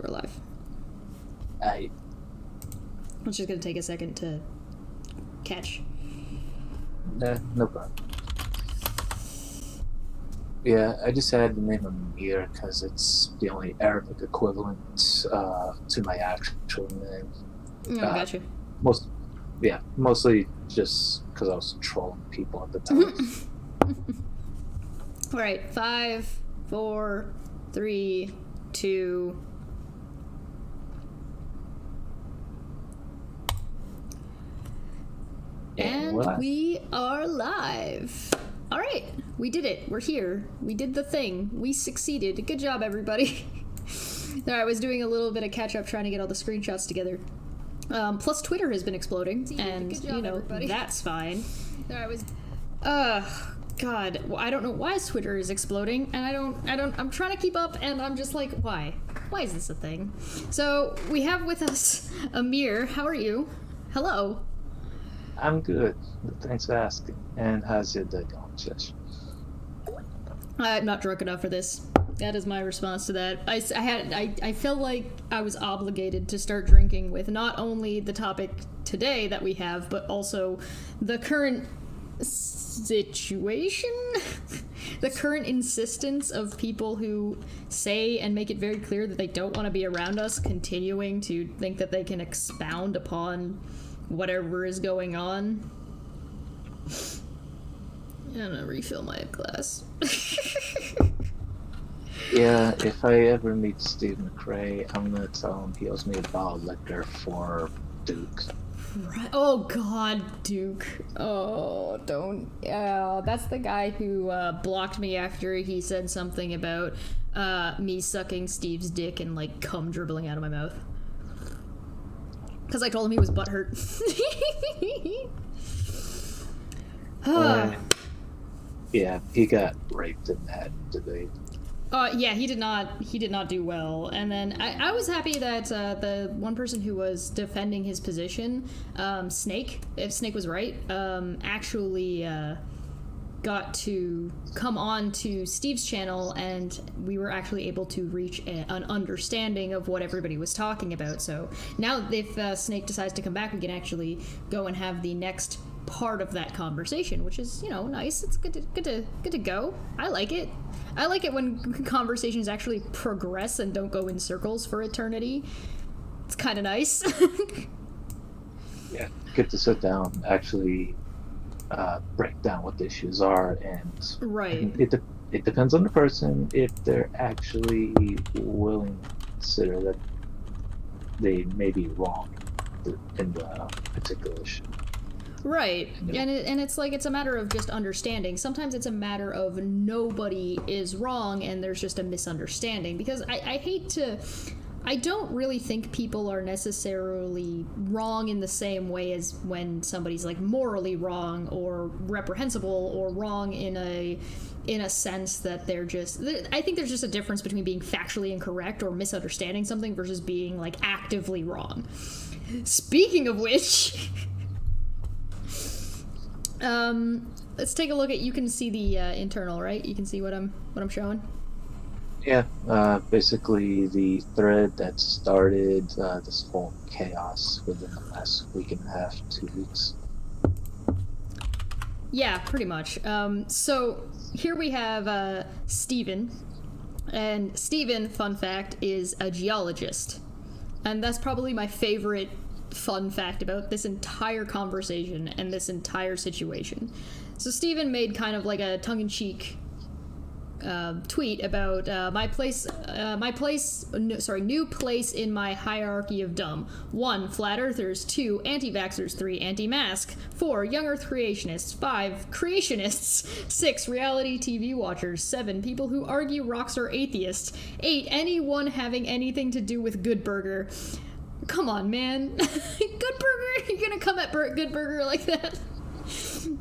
We're live. I It's just gonna take a second to catch. No problem. Yeah, I just had the name Amir because it's the only Arabic equivalent to my actual name. Oh, gotcha. Mostly just because I was trolling people at the time. All right, 5, 4, 3, 2. And we are live. All right, we did it. We're here. We did the thing. We succeeded. Good job, everybody. All right, I was doing a little bit of catch up trying to get all the screenshots together. Plus, Twitter has been exploding, and you know everybody. That's fine. There I was. God, well, I don't know why Twitter is exploding, and I'm trying to keep up, and I'm just like, why? Why is this a thing? So we have with us Amir. How are you? Hello. I'm good. Thanks for asking. And how's your day going, Josh? I'm not drunk enough for this. That is my response to that. I felt like I was obligated to start drinking with not only the topic today that we have, but also the current situation. The current insistence of people who say and make it very clear that they don't want to be around us, continuing to think that they can expound upon whatever is going on. I'm gonna refill my glass. Yeah, if I ever meet Steve McRae, I'm gonna tell him he owes me a bottle of liquor for Duke. Right. Oh God, Duke. Oh, don't. Yeah, that's the guy who blocked me after he said something about me sucking Steve's dick and like cum dribbling out of my mouth. Because I told him he was butthurt. Yeah, he got raped in that debate. Yeah, he did not do well. And then I was happy that the one person who was defending his position, Snake, if Snake was right, actually got to come on to Steve's channel, and we were actually able to reach an understanding of what everybody was talking about. So now if Snake decides to come back, we can actually go and have the next part of that conversation, which is, you know, nice. It's good to go. I like it. I like it when conversations actually progress and don't go in circles for eternity. It's kind of nice. Yeah, good to sit down, actually break down what the issues are, and right. It depends on the person if they're actually willing to consider that they may be wrong in the particular issue. Right, and it's like, it's a matter of just understanding. Sometimes it's a matter of nobody is wrong and there's just a misunderstanding, because I don't really think people are necessarily wrong in the same way as when somebody's like morally wrong or reprehensible or wrong in a sense that they're just, I think there's just a difference between being factually incorrect or misunderstanding something versus being like actively wrong. Speaking of which, let's take a look at, you can see the internal, right? You can see what I'm showing? Yeah, basically the thread that started this whole chaos within the last week and a half, 2 weeks. Yeah, pretty much. So here we have Steven, and Steven, fun fact, is a geologist. And that's probably my favorite fun fact about this entire conversation and this entire situation. So Steven made kind of like a tongue-in-cheek tweet about new place in my hierarchy of dumb. 1, flat earthers. 2, anti-vaxxers. 3, anti-mask. 4, young earth creationists. 5, creationists. 6, reality TV watchers. 7, people who argue rocks are atheists. 8, anyone having anything to do with Good Burger. Come on, man. Good Burger? You're gonna come at Good Burger like that?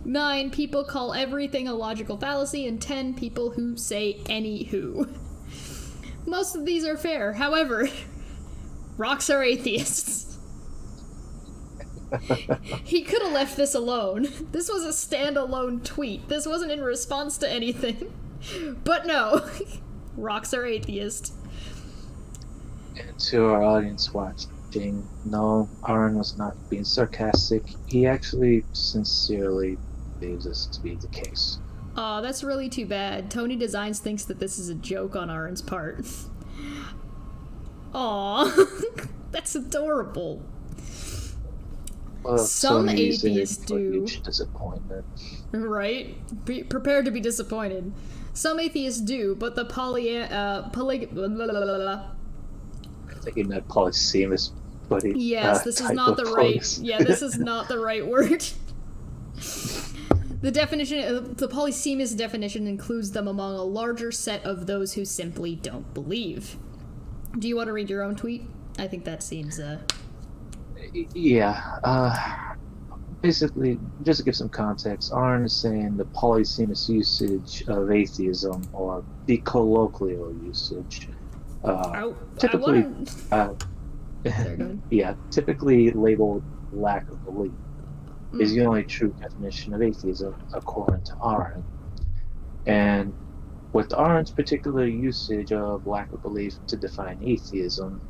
9, people call everything a logical fallacy, and 10, people who say anywho. Most of these are fair. However, rocks are atheists. He could have left this alone. This was a standalone tweet. This wasn't in response to anything. But no, rocks are atheists. And to our audience watching, no, Aaron was not being sarcastic. He actually sincerely believes this to be the case. Aw, that's really too bad. Tony Designs thinks that this is a joke on Aaron's part. Aw, that's adorable. Well, Some Sony's in atheists for a do. huge disappointment. Right? Be prepared to be disappointed. Some atheists do, but the I think he meant polysemous, but he yes, this is type not of the right. polys. Yeah, this is not the right word. The definition, the polysemous definition, includes them among a larger set of those who simply don't believe. Do you want to read your own tweet? I think that seems. Yeah. Basically, just to give some context, Arn is saying the polysemous usage of atheism, or the colloquial usage, typically, I wanna... yeah, typically labeled lack of belief, is Mm. the only true definition of atheism according to Arn. And with Arn's particular usage of lack of belief to define atheism,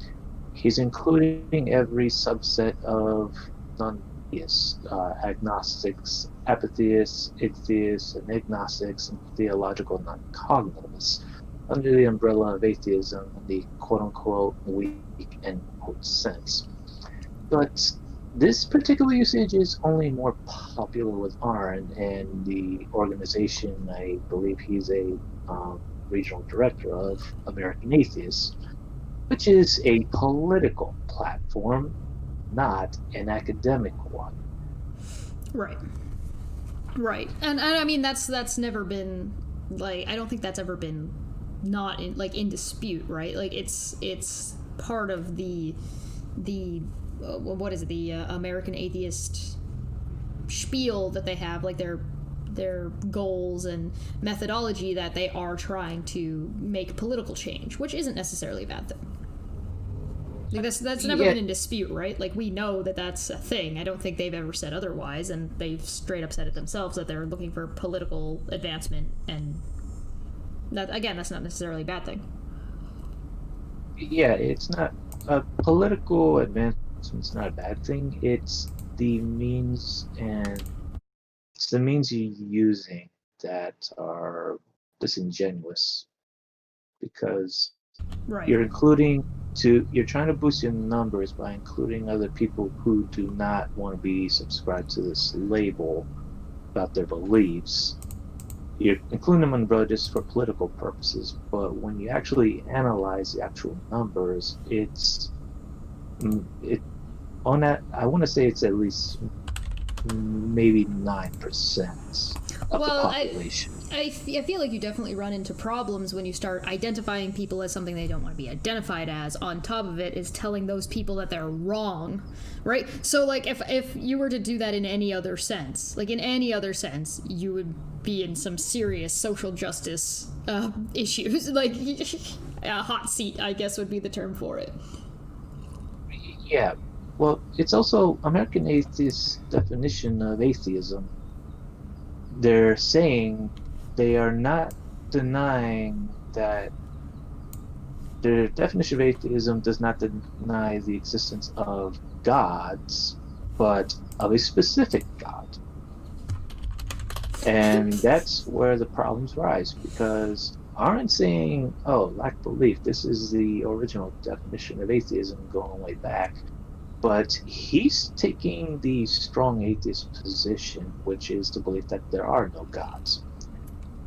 he's including every subset of non-theists, agnostics, apatheists, atheists, and agnostics, and theological non-cognitivists under the umbrella of atheism in the quote-unquote weak end-quote sense. But this particular usage is only more popular with Arn and the organization I believe he's a regional director of, American Atheists, which is a political platform, not an academic one. Right. Right. And I mean that's never been like I don't think that's ever been not in dispute, right? Like it's part of the what is it, the American Atheist spiel that they have, like their goals and methodology, that they are trying to make political change, which isn't necessarily a bad thing. Like that's never been in dispute, right? Like we know that that's a thing. I don't think they've ever said otherwise, and they've straight up said it themselves that they're looking for political advancement, and that again, that's not necessarily a bad thing. Yeah, it's not a political advancement's not a bad thing. It's the means you're using that are disingenuous, because Right. you're trying to boost your numbers by including other people who do not want to be subscribed to this label about their beliefs. You're including them on the just for political purposes, but when you actually analyze the actual numbers, it on that I want to say it's at least maybe 9% of the Well, population. I feel like you definitely run into problems when you start identifying people as something they don't want to be identified as. On top of it is telling those people that they're wrong, right? So, like, if you were to do that in any other sense, you would be in some serious social justice issues. Like, a hot seat, I guess, would be the term for it. Yeah, well, it's also American Atheist definition of atheism. They're saying they are not denying that their definition of atheism does not deny the existence of gods, but of a specific God. And that's where the problems rise, because aren't saying, oh, lack belief, this is the original definition of atheism going way back. But he's taking the strong atheist position, which is the belief that there are no gods.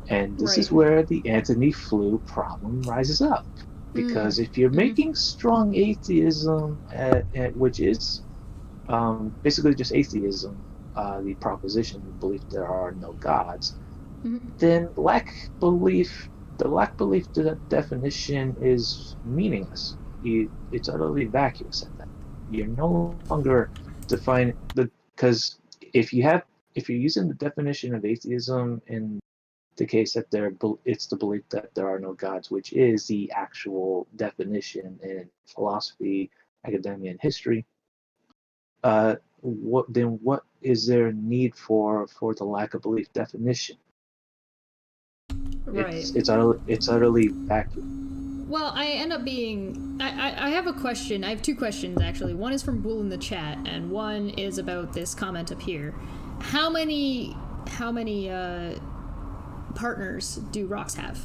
And this is where the Anthony Flew problem rises up. Because if you're making strong atheism, which is basically just atheism, the proposition, the belief there are no gods, then the lack belief definition is meaningless. It's utterly vacuous at that. You're no longer defining because if you're using the definition of atheism in the case that it's the belief that there are no gods, which is the actual definition in philosophy, academia, and history, what is there need for the lack of belief definition? Right. It's utterly vacuous. Well, I end up being... I have a question. I have two questions, actually. One is from Bull in the chat, and one is about this comment up here. How many partners do rocks have?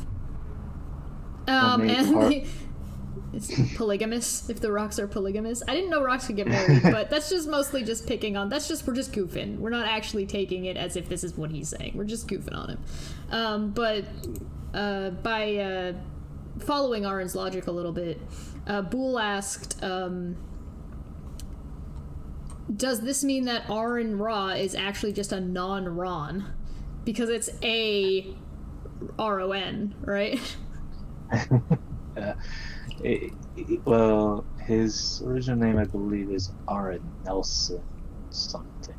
It's polygamous, if the rocks are polygamous. I didn't know rocks could get married, but that's just mostly just picking on... we're just goofing. We're not actually taking it as if this is what he's saying. We're just goofing on him. By following Aaron's logic a little bit, Boole asked, does this mean that Aaron Ra is actually just a non-Ron? Because it's A-R-O-N, right? Well, his original name, I believe, is Aaron Nelson something.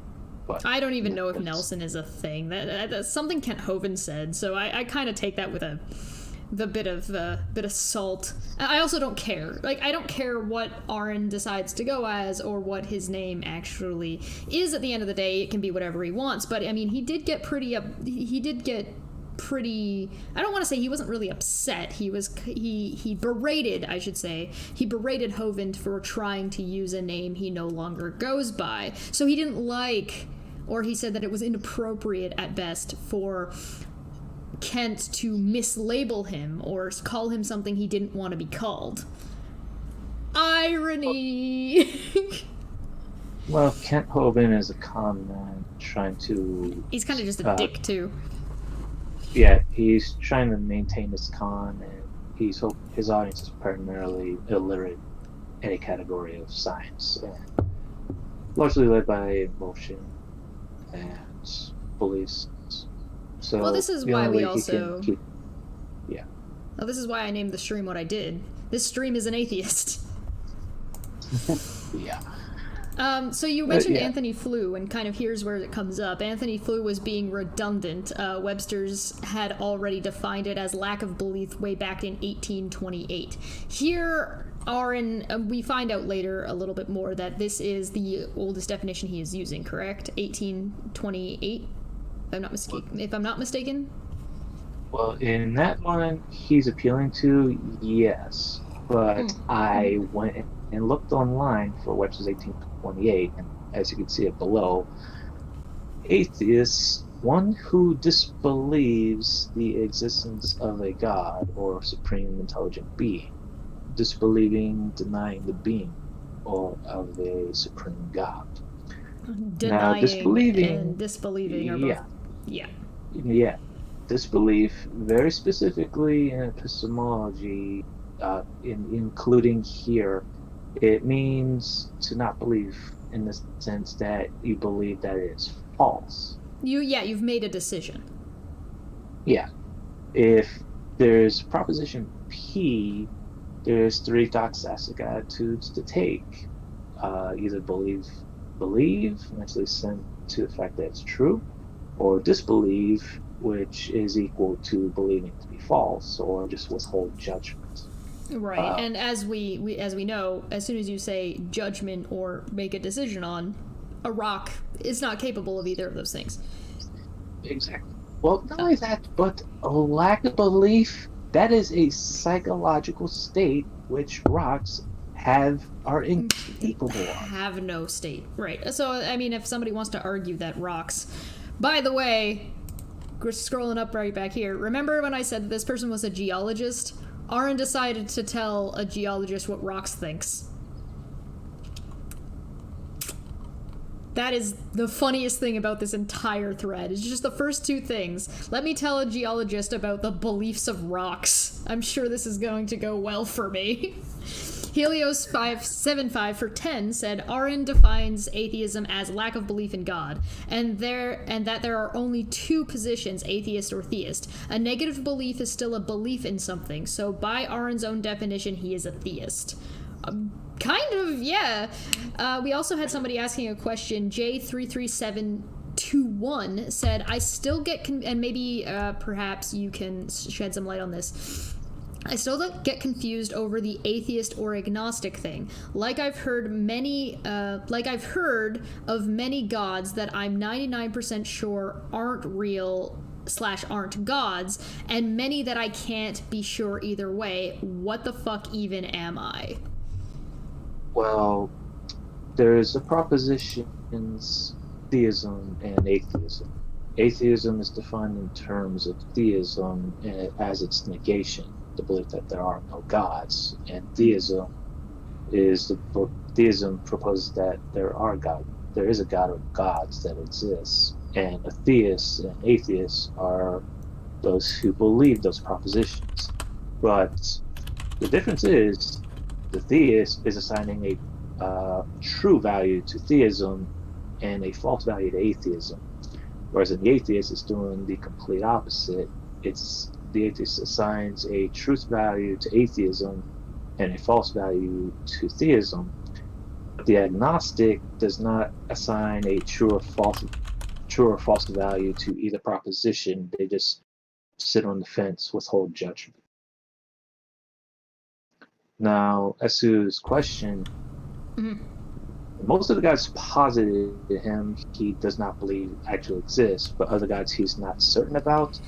But I don't even know if Nelson is a thing. That's something Kent Hovind said, so I kind of take that with a bit of salt. I also don't care. Like, I don't care what Aaron decides to go as or what his name actually is. At the end of the day, it can be whatever he wants. But I mean, he did get pretty. I don't want to say he wasn't really upset. He berated, I should say. He berated Hovind for trying to use a name he no longer goes by. So he didn't like, or he said that it was inappropriate at best for Kent to mislabel him or call him something he didn't want to be called. Irony. Well, Kent Hovind is a con man trying to... He's kind of just a dick, too. Yeah, he's trying to maintain his con, and his audience is primarily illiterate in a category of science, and largely led by emotion and beliefs. So, well, this is why we also... Yeah. Well, this is why I named the stream what I did. This stream is an atheist. Yeah. So you mentioned Anthony Flew, and kind of here's where it comes up. Anthony Flew was being redundant. Webster's had already defined it as lack of belief way back in 1828. Here we find out later a little bit more that this is the oldest definition he is using, correct? 1828, if I'm not mistaken? Well, in that one he's appealing to, yes. But I went and looked online for Webster's 1828, and as you can see it below, atheist, one who disbelieves the existence of a god or supreme intelligent being, disbelieving, denying the being or of a supreme god. Denying now, disbelieving and disbelieving are both... Yeah. Disbelief, very specifically in epistemology, including here, it means to not believe in the sense that you believe that it is false. You've made a decision. Yeah. If there's proposition P, there's three doxastic attitudes to take. Either believe, eventually send to the fact that it's true, or disbelieve, which is equal to believing to be false, or just withhold judgment. Right, and as we know, as soon as you say judgment or make a decision on, a rock is not capable of either of those things. Exactly. Well, not only that, but a lack of belief, that is a psychological state which rocks are incapable of. Have no state. Right. So, I mean, if somebody wants to argue that rocks... By the way, scrolling up right back here, remember when I said this person was a geologist? Aaron decided to tell a geologist what rocks thinks. That is the funniest thing about this entire thread. It's just the first two things. Let me tell a geologist about the beliefs of rocks. I'm sure this is going to go well for me. Helios575 for 10 said Aaron defines atheism as lack of belief in God, and that there are only two positions, atheist or theist. A negative belief is still a belief in something, so by Aaron's own definition, he is a theist. Kind of, yeah. We also had somebody asking a question. J33721 said, I still get, and maybe perhaps you can shed some light on this. I still get confused over the atheist or agnostic thing. Like I've heard of many gods that I'm 99% sure aren't real slash aren't gods, and many that I can't be sure either way. What the fuck even am I? Well, there's a propositions theism and atheism. Atheism is defined in terms of theism as its negation, the belief that there are no gods, and theism proposes that there is a god of gods that exists, and a theist and atheist are those who believe those propositions. But the difference is the theist is assigning a true value to theism and a false value to atheism, whereas the atheist is doing the complete opposite. The atheist assigns a truth value to atheism and a false value to theism. But the agnostic does not assign a true or false value to either proposition. They just sit on the fence, withhold judgment. Now, as to his question, most of the gods posited to him he does not believe actually exist, but other gods he's not certain about.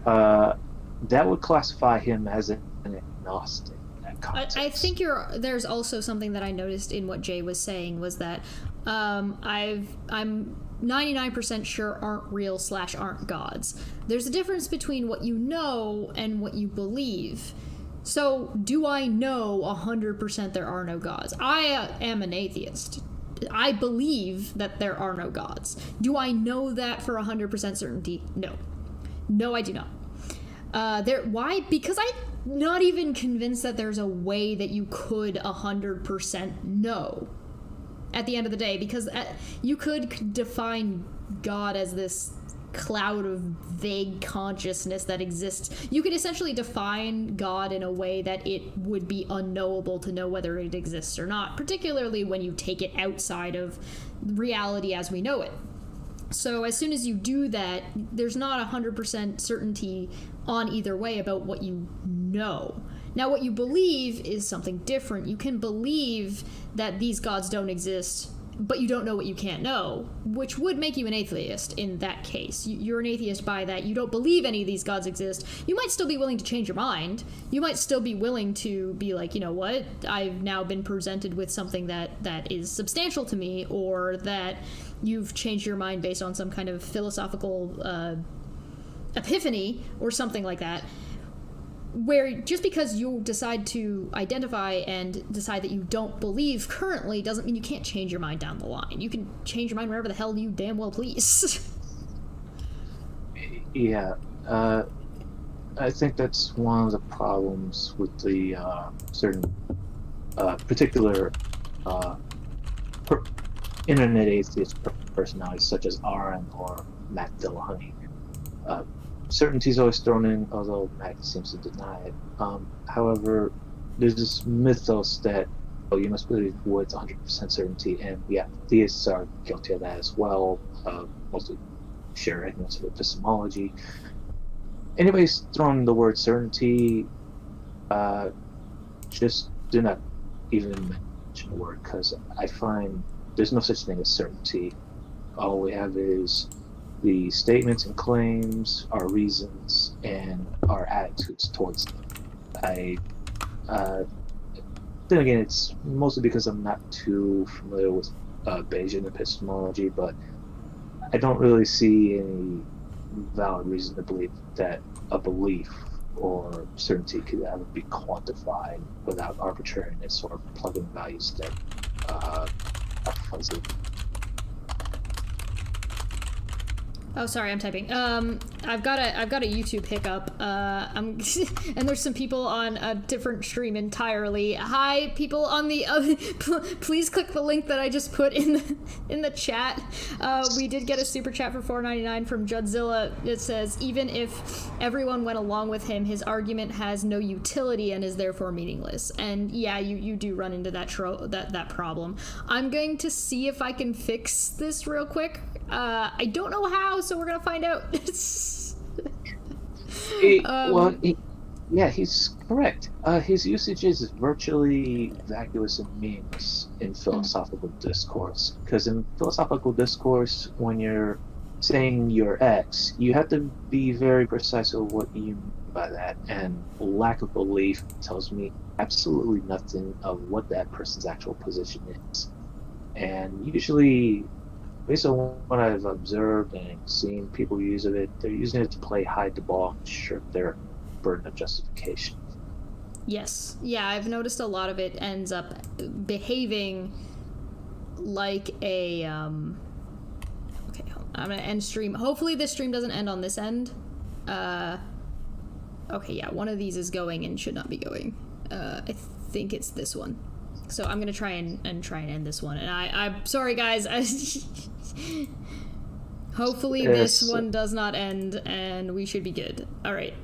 That would classify him as an agnostic. I think there's also something that I noticed in what Jay was saying was that I'm 99% sure aren't real / aren't gods. There's a difference between what you know and what you believe. So, do I know 100% there are no gods? I am an atheist. I believe that there are no gods. Do I know that for 100% certainty? No. No, I do not. Why? Because I'm not even convinced that there's a way that you could 100% know at the end of the day, because you could define God as this cloud of vague consciousness that exists. You could essentially define God in a way that it would be unknowable to know whether it exists or not, particularly when you take it outside of reality as we know it. So as soon as you do that, there's not 100% certainty on either way about what you know. Now, what you believe is something different. You can believe that these gods don't exist, but you don't know what you can't know, which would make you an atheist in that case. You're an atheist by that. You don't believe any of these gods exist. You might still be willing to change your mind. You might still be willing to be like, you know what, I've now been presented with something that is substantial to me, or that you've changed your mind based on some kind of philosophical epiphany or something like that, where just because you decide to identify and decide that you don't believe currently doesn't mean you can't change your mind down the line. You can change your mind whenever the hell you damn well please. Yeah, I think that's one of the problems with the certain particular internet atheist personalities such as Aaron or Matt Dillahunty. Certainty is always thrown in, although Matt seems to deny it. However, there's this mythos that you must believe with 100% certainty, and yeah, theists are guilty of that as well. Mostly share ignorance of epistemology. Anybody's throwing the word certainty, just do not even mention the word, because I find there's no such thing as certainty. All we have is the statements and claims, our reasons, and our attitudes towards them. Then again, it's mostly because I'm not too familiar with Bayesian epistemology, but I don't really see any valid reason to believe that a belief or certainty could ever be quantified without arbitrariness or plugging values that are fuzzy. Oh, sorry, I'm typing. I've got a YouTube hiccup. And there's some people on a different stream entirely. Hi, people on the please click the link that I just put in the chat. We did get a super chat for $4.99 from Judzilla. It says, even if everyone went along with him, his argument has no utility and is therefore meaningless. And yeah, you do run into that problem. I'm going to see if I can fix this real quick. I don't know how, so we're gonna find out. He's correct. His usage is virtually vacuous and meaningless in philosophical discourse. Because in philosophical discourse, when you're saying your ex, you have to be very precise of what you mean by that. And lack of belief tells me absolutely nothing of what that person's actual position is. And usually, based on what I've observed and seen people use of it, they're using it to play hide the ball and shirk their burden of justification. Yes. Yeah, I've noticed a lot of it ends up behaving like a okay, I'm gonna end stream. Hopefully this stream doesn't end on this end. Okay, yeah, one of these is going and should not be going. I think it's this one. So I'm gonna try and end this one. And I'm sorry guys. Hopefully this one does not end and we should be good. All right.